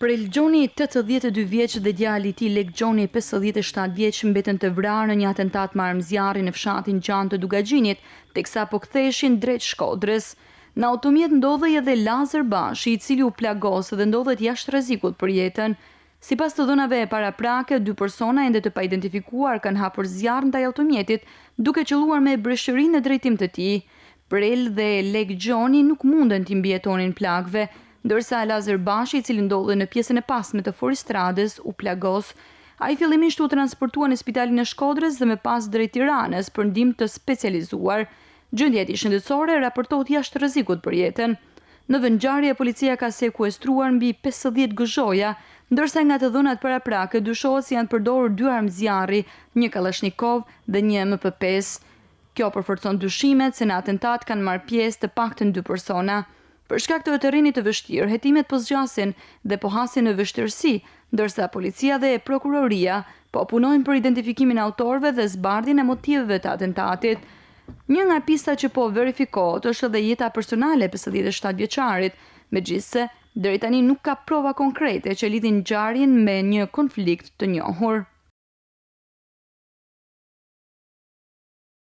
Prel Gjoni, 82 vjeç dhe djali i tij Lek Gjoni, 57 vjeç, mbeten të vrarë në një atentat me armëzjarri në fshatin Gjan të Dugaxhinit, teksa po ktheheshin drejt Shkodrës. Në automjet ndodhej edhe Lazar Bashi, i cili u plagos dhe ndodhet jashtë rrezikut për jetën. Sipas të dhënave paraprake, 2 persona ende të paidentifikuar kanë hapur zjarr ndaj automjetit, duke qelluar me breshëri në drejtim të tij. Prel dhe Lek Gjoni nuk munden t'i mbijetonin plagëve, ndërsa Lazar Bashi, i cili ndodhej në pjesën e pasme të Foristradës, u plagos. Ai fillimisht u transportua në spitalin e Shkodrës dhe më pas drejt Tiranës për ndihmë të specializuar. Gjendja e tij shëndetësore raportohet jashtë rrezikut për jetën. Në vend ngjarje, policia ka sekuestruar mbi 50 gëzhoja, ndërsa nga të dhënat paraprake dyshohet se janë përdorur 2 armëzjarri, një Kalashnikov dhe një MP5. Kjo përforcon dyshimet se në atentat kanë marrë pjesë të paktën 2 persona. Për shkak të terrenit të vështirë, hetimet po zgjasin dhe po hasin në vështirësi, ndërsa policia dhe prokuroria po punojnë për identifikimin e autorëve dhe zbardhjen e motiveve të atentatit. Një nga pistat që po verifikohet është edhe jeta personale e 57 vjeçarit, megjithse deri tani nuk ka prova konkrete që lidhin ngjarjen me një konflikt të njohur.